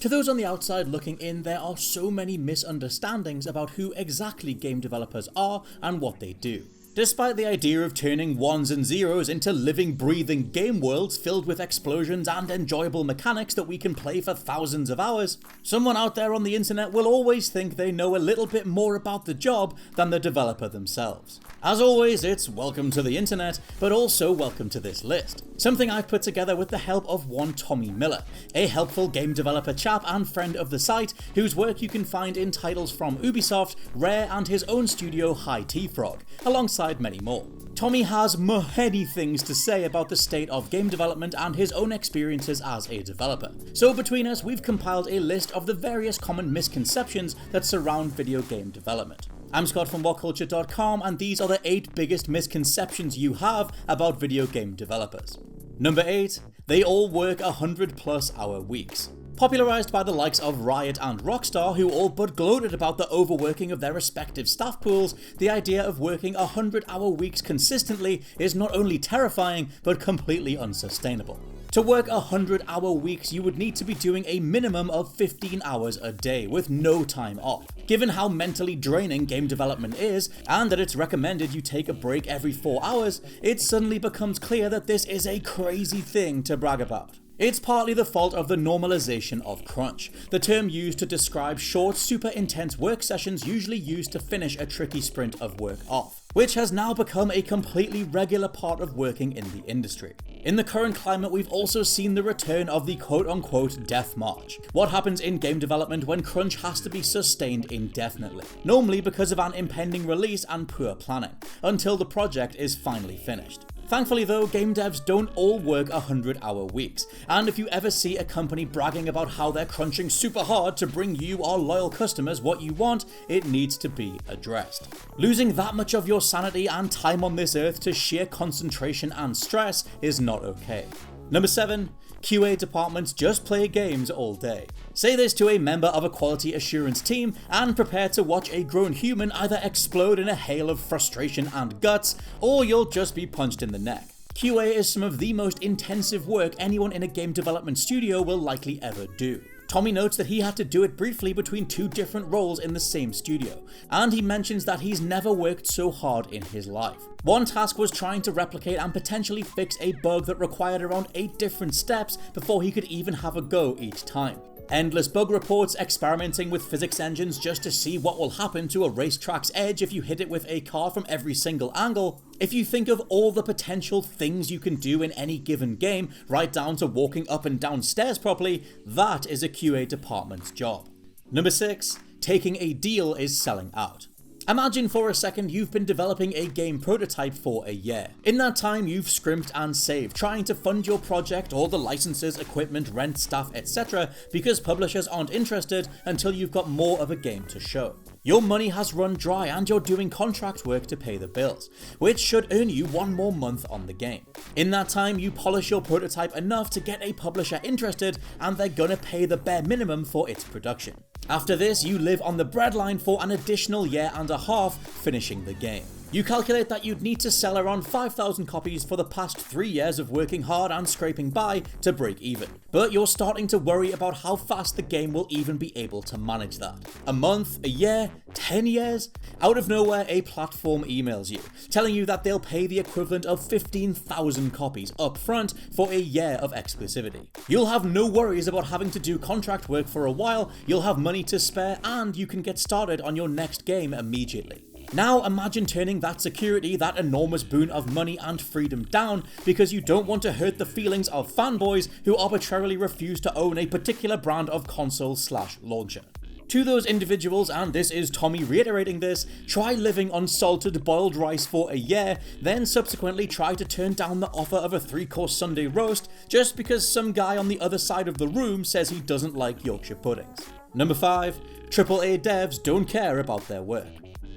To those on the outside looking in, there are so many misunderstandings about who exactly game developers are and what they do. Despite the idea of turning ones and zeros into living, breathing game worlds filled with explosions and enjoyable mechanics that we can play for thousands of hours, someone out there on the internet will always think they know a little bit more about the job than the developer themselves. As always, it's welcome to the internet, but also welcome to this list. Something I've put together with the help of one Tommy Miller, a helpful game developer chap and friend of the site, whose work you can find in titles from Ubisoft, Rare and his own studio High Tea Frog, alongside many more. Tommy has many things to say about the state of game development and his own experiences as a developer. So between us, we've compiled a list of the various common misconceptions that surround video game development. I'm Scott from WhatCulture.com, and these are the 8 biggest misconceptions you have about video game developers. Number 8. They all work 100+ hour weeks. Popularised by the likes of Riot and Rockstar, who all but gloated about the overworking of their respective staff pools, the idea of working 100-hour weeks consistently is not only terrifying, but completely unsustainable. To work 100-hour weeks, you would need to be doing a minimum of 15 hours a day, with no time off. Given how mentally draining game development is, and that it's recommended you take a break every 4 hours, it suddenly becomes clear that this is a crazy thing to brag about. It's partly the fault of the normalization of crunch, the term used to describe short, super intense work sessions usually used to finish a tricky sprint of work off, which has now become a completely regular part of working in the industry. In the current climate, we've also seen the return of the quote-unquote death march. What happens in game development when crunch has to be sustained indefinitely, normally because of an impending release and poor planning, until the project is finally finished. Thankfully though, game devs don't all work 100-hour weeks, and if you ever see a company bragging about how they're crunching super hard to bring you, our loyal customers, what you want, it needs to be addressed. Losing that much of your sanity and time on this earth to sheer concentration and stress is not okay. Number 7. QA departments just play games all day. Say this to a member of a quality assurance team and prepare to watch a grown human either explode in a hail of frustration and guts, or you'll just be punched in the neck. QA is some of the most intensive work anyone in a game development studio will likely ever do. Tommy notes that he had to do it briefly between 2 different roles in the same studio, and he mentions that he's never worked so hard in his life. One task was trying to replicate and potentially fix a bug that required around 8 different steps before he could even have a go each time. Endless bug reports, experimenting with physics engines just to see what will happen to a racetrack's edge if you hit it with a car from every single angle. If you think of all the potential things you can do in any given game, right down to walking up and down stairs properly, that is a QA department's job. Number 6. Taking a deal is selling out. Imagine for a second you've been developing a game prototype for a year. In that time, you've scrimped and saved, trying to fund your project, all the licenses, equipment, rent, staff, etc., because publishers aren't interested until you've got more of a game to show. Your money has run dry and you're doing contract work to pay the bills, which should earn you 1 more month on the game. In that time, you polish your prototype enough to get a publisher interested, and they're gonna pay the bare minimum for its production. After this, you live on the breadline for an additional year and a half, finishing the game. You calculate that you'd need to sell around 5,000 copies for the past 3 years of working hard and scraping by to break even. But you're starting to worry about how fast the game will even be able to manage that. A month, a year, 10 years? Out of nowhere, a platform emails you, telling you that they'll pay the equivalent of 15,000 copies up front for a year of exclusivity. You'll have no worries about having to do contract work for a while, you'll have money to spare, and you can get started on your next game immediately. Now imagine turning that security, that enormous boon of money and freedom down because you don't want to hurt the feelings of fanboys who arbitrarily refuse to own a particular brand of console/launcher. To those individuals, and this is Tommy reiterating this, try living on salted boiled rice for a year, then subsequently try to turn down the offer of a 3-course Sunday roast just because some guy on the other side of the room says he doesn't like Yorkshire puddings. Number 5. AAA devs don't care about their work.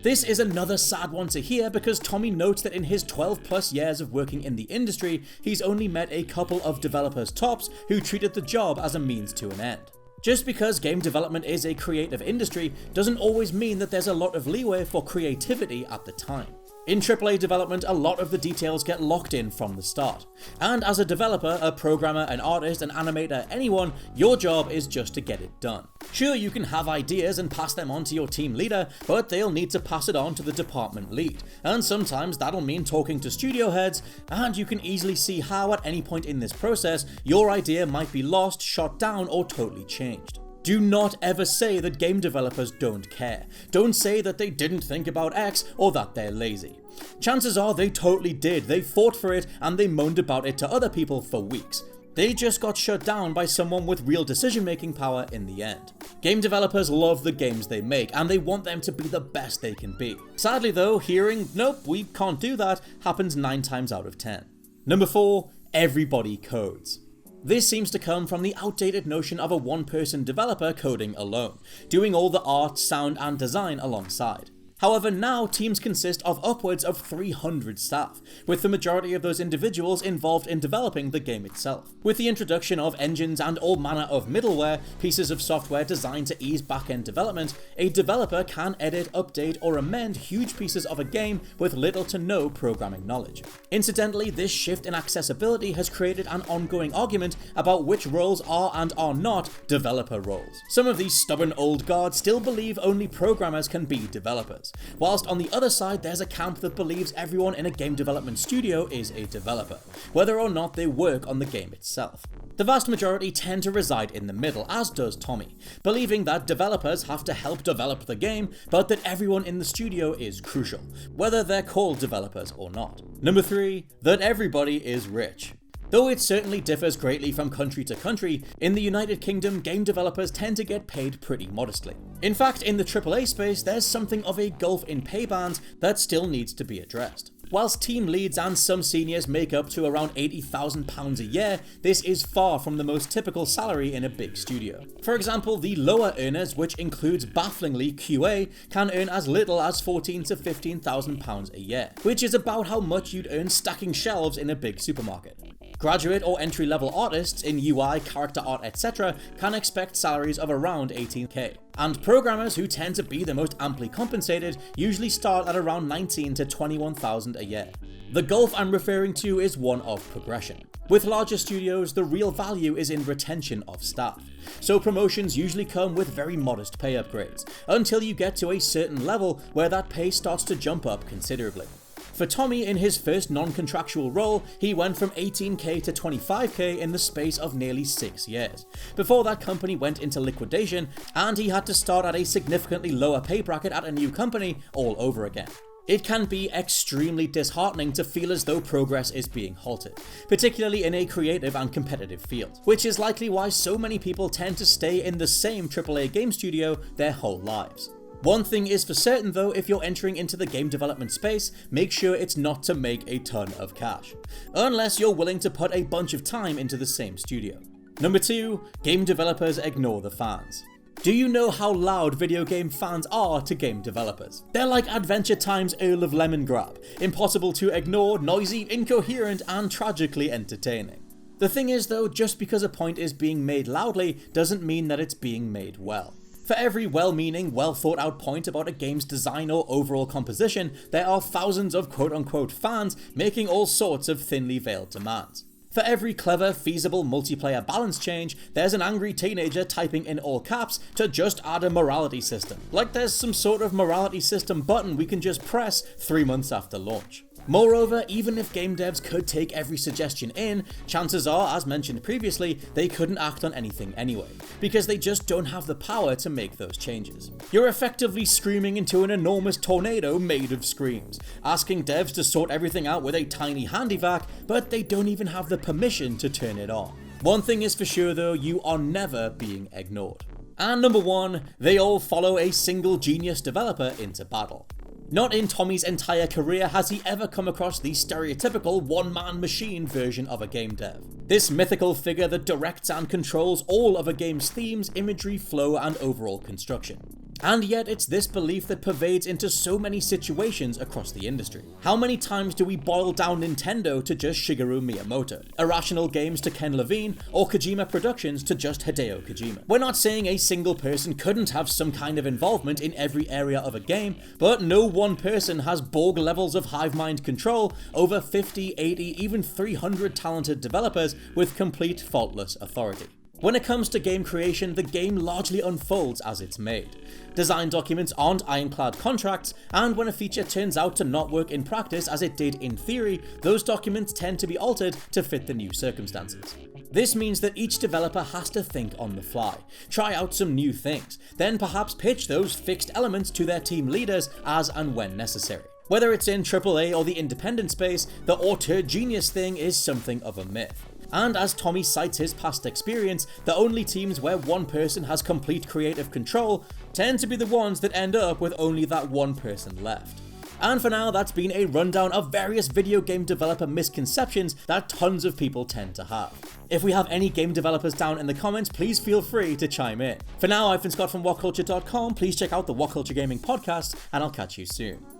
This is another sad one to hear because Tommy notes that in his 12+ years of working in the industry, he's only met a couple of developers tops who treated the job as a means to an end. Just because game development is a creative industry doesn't always mean that there's a lot of leeway for creativity at the time. In AAA development, a lot of the details get locked in from the start. And as a developer, a programmer, an artist, an animator, anyone, your job is just to get it done. Sure, you can have ideas and pass them on to your team leader, but they'll need to pass it on to the department lead. And sometimes that'll mean talking to studio heads, and you can easily see how at any point in this process, your idea might be lost, shot down, or totally changed. Do not ever say that game developers don't care. Don't say that they didn't think about X or that they're lazy. Chances are they totally did. They fought for it and they moaned about it to other people for weeks. They just got shut down by someone with real decision-making power in the end. Game developers love the games they make and they want them to be the best they can be. Sadly though, hearing, nope, we can't do that, happens 9 times out of 10. Number 4, everybody codes. This seems to come from the outdated notion of a one-person developer coding alone, doing all the art, sound, and design alongside. However, now teams consist of upwards of 300 staff, with the majority of those individuals involved in developing the game itself. With the introduction of engines and all manner of middleware, pieces of software designed to ease back-end development, a developer can edit, update, or amend huge pieces of a game with little to no programming knowledge. Incidentally, this shift in accessibility has created an ongoing argument about which roles are and are not developer roles. Some of these stubborn old guards still believe only programmers can be developers, whilst on the other side there's a camp that believes everyone in a game development studio is a developer, whether or not they work on the game itself. The vast majority tend to reside in the middle, as does Tommy, believing that developers have to help develop the game, but that everyone in the studio is crucial, whether they're called developers or not. Number 3, that everybody is rich. Though it certainly differs greatly from country to country, in the United Kingdom, game developers tend to get paid pretty modestly. In fact, in the AAA space, there's something of a gulf in pay bands that still needs to be addressed. Whilst team leads and some seniors make up to around £80,000 a year, this is far from the most typical salary in a big studio. For example, the lower earners, which includes bafflingly QA, can earn as little as £14,000 to £15,000 a year, which is about how much you'd earn stacking shelves in a big supermarket. Graduate or entry-level artists in UI, character art, etc. can expect salaries of around $18,000. And programmers, who tend to be the most amply compensated, usually start at around $19,000 to $21,000 a year. The gulf I'm referring to is one of progression. With larger studios, the real value is in retention of staff. So promotions usually come with very modest pay upgrades, until you get to a certain level where that pay starts to jump up considerably. For Tommy, in his first non-contractual role, he went from $18,000 to $25,000 in the space of nearly 6 years, before that company went into liquidation and he had to start at a significantly lower pay bracket at a new company all over again. It can be extremely disheartening to feel as though progress is being halted, particularly in a creative and competitive field, which is likely why so many people tend to stay in the same AAA game studio their whole lives. One thing is for certain though, if you're entering into the game development space, make sure it's not to make a ton of cash, unless you're willing to put a bunch of time into the same studio. Number 2, game developers ignore the fans. Do you know how loud video game fans are to game developers? They're like Adventure Time's Earl of Lemongrab, impossible to ignore, noisy, incoherent, and tragically entertaining. The thing is though, just because a point is being made loudly doesn't mean that it's being made well. For every well-meaning, well-thought-out point about a game's design or overall composition, there are thousands of quote-unquote fans making all sorts of thinly veiled demands. For every clever, feasible multiplayer balance change, there's an angry teenager typing in all caps to just add a morality system, like there's some sort of morality system button we can just press 3 months after launch. Moreover, even if game devs could take every suggestion in, chances are, as mentioned previously, they couldn't act on anything anyway, because they just don't have the power to make those changes. You're effectively screaming into an enormous tornado made of screams, asking devs to sort everything out with a tiny handy vac, but they don't even have the permission to turn it on. One thing is for sure though, you are never being ignored. And number 1, they all follow a single genius developer into battle. Not in Tommy's entire career has he ever come across the stereotypical one-man machine version of a game dev. This mythical figure that directs and controls all of a game's themes, imagery, flow, and overall construction. And yet it's this belief that pervades into so many situations across the industry. How many times do we boil down Nintendo to just Shigeru Miyamoto, Irrational Games to Ken Levine, or Kojima Productions to just Hideo Kojima? We're not saying a single person couldn't have some kind of involvement in every area of a game, but no one person has Borg levels of hive mind control over 50, 80, even 300 talented developers with complete faultless authority. When it comes to game creation, the game largely unfolds as it's made. Design documents aren't ironclad contracts, and when a feature turns out to not work in practice as it did in theory, those documents tend to be altered to fit the new circumstances. This means that each developer has to think on the fly, try out some new things, then perhaps pitch those fixed elements to their team leaders as and when necessary. Whether it's in AAA or the independent space, the auteur genius thing is something of a myth. And as Tommy cites his past experience, the only teams where one person has complete creative control tend to be the ones that end up with only that one person left. And for now, that's been a rundown of various video game developer misconceptions that tons of people tend to have. If we have any game developers down in the comments, please feel free to chime in. For now, I've been Scott from WhatCulture.com, please check out the WhatCulture Gaming Podcast, and I'll catch you soon.